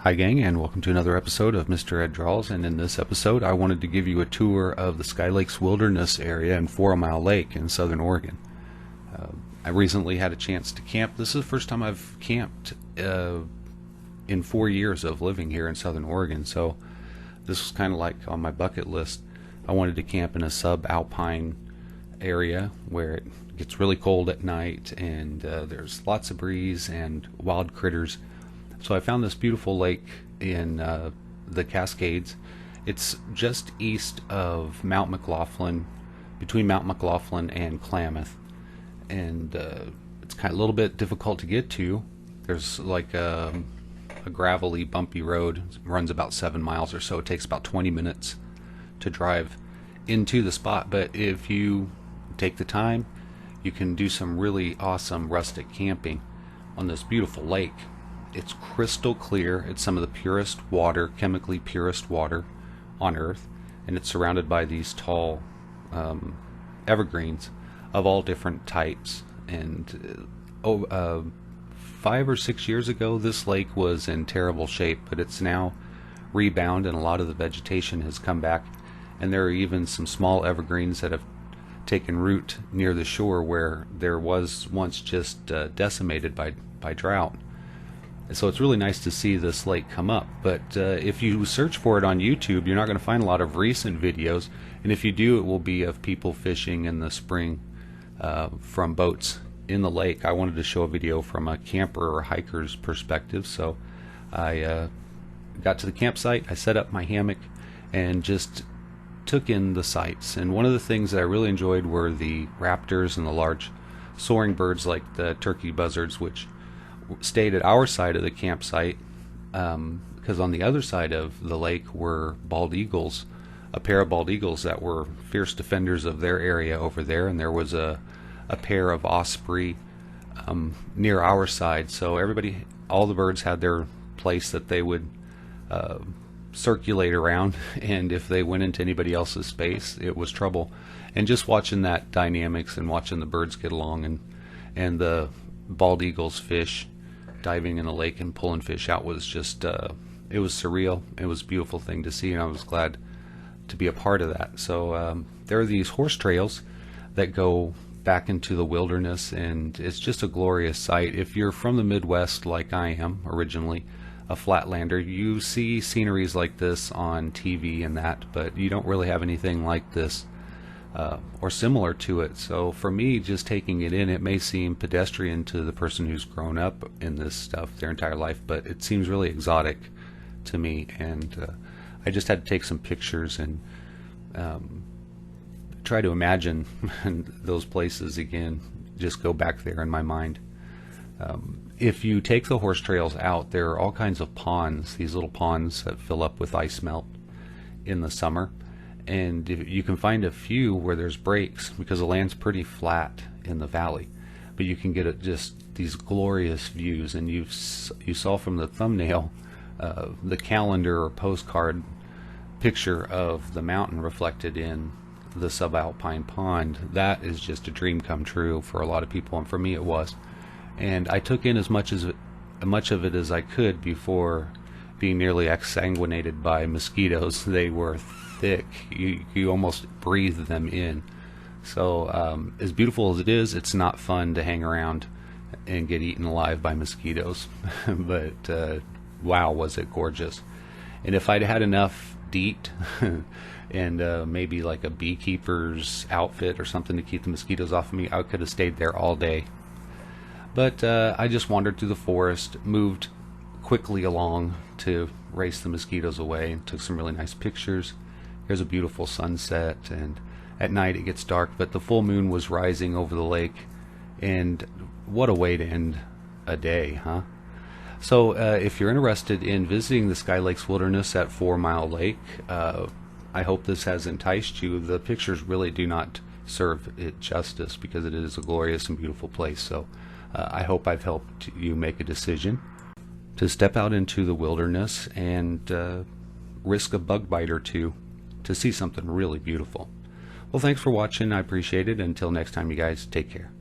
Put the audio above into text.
Hi gang, and welcome to another episode of Mr. Ed Draws. And in this episode I wanted to give you a tour of the Sky Lakes Wilderness area in Fourmile Lake in southern Oregon. I recently had a chance to camp. This is the first time I've camped in 4 years of living here in southern Oregon, so this was kind of like on my bucket list. I wanted to camp in a sub-alpine area where it gets really cold at night and there's lots of breeze and wild critters. So I found this beautiful lake in the Cascades. It's just east of Mt McLoughlin, between Mt McLoughlin and Klamath, and it's kind of a little bit difficult to get to. There's like a gravelly, bumpy road. It runs about 7 miles or so. It takes about 20 minutes to drive into the spot, but if you take the time, you can do some really awesome rustic camping on this beautiful lake. It's crystal clear. It's some of the purest water, chemically purest water on earth, and it's surrounded by these tall evergreens of all different types. And 5 or 6 years ago this lake was in terrible shape, but it's now rebounded and a lot of the vegetation has come back, and there are even some small evergreens that have taken root near the shore where there was once just decimated by drought. So it's really nice to see this lake come up, but if you search for it on YouTube, you're not going to find a lot of recent videos, and if you do, it will be of people fishing in the spring from boats in the lake. I wanted to show a video from a camper or hiker's perspective, so I got to the campsite, I set up my hammock, and just took in the sights. And one of the things that I really enjoyed were the raptors and the large soaring birds like the turkey buzzards, which stayed at our side of the campsite, because on the other side of the lake were bald eagles, a pair of bald eagles that were fierce defenders of their area over there, and there was a pair of osprey near our side. So everybody, all the birds had their place that they would circulate around, and if they went into anybody else's space, it was trouble. And just watching that dynamics and watching the birds get along and the bald eagles fish, diving in the lake and pulling fish out, was just it was surreal. It was a beautiful thing to see, and I was glad to be a part of that. So there are these horse trails that go back into the wilderness, and it's just a glorious sight. If you're from the Midwest like I am originally, a flatlander, you see sceneries like this on TV and that, but you don't really have anything like this or similar to it. So for me, just taking it in, it may seem pedestrian to the person who's grown up in this stuff their entire life, but it seems really exotic to me, and I just had to take some pictures and try to imagine those places again, just go back there in my mind. If you take the horse trails out, there are all kinds of ponds, these little ponds that fill up with ice melt in the summer, and you can find a few where there's breaks because the land's pretty flat in the valley, but you can get just these glorious views. And you saw from the thumbnail the calendar or postcard picture of the mountain reflected in the subalpine pond. That is just a dream come true for a lot of people, and for me it was. And I took in as much of it as I could before being nearly exsanguinated by mosquitoes. They were thick. You almost breathe them in. So as beautiful as it is, it's not fun to hang around and get eaten alive by mosquitoes. But wow, was it gorgeous. And if I'd had enough DEET and maybe like a beekeeper's outfit or something to keep the mosquitoes off of me, I could have stayed there all day. But I just wandered through the forest, moved quickly along to race the mosquitoes away, and took some really nice pictures. Here's a beautiful sunset, and at night it gets dark, but the full moon was rising over the lake, and what a way to end a day, huh? So if you're interested in visiting the Sky Lakes Wilderness at Fourmile Lake, I hope this has enticed you. The pictures really do not serve it justice because it is a glorious and beautiful place. So I hope I've helped you make a decision to step out into the wilderness and risk a bug bite or two to see something really beautiful. Well, thanks for watching. I appreciate it. Until next time, you guys, take care.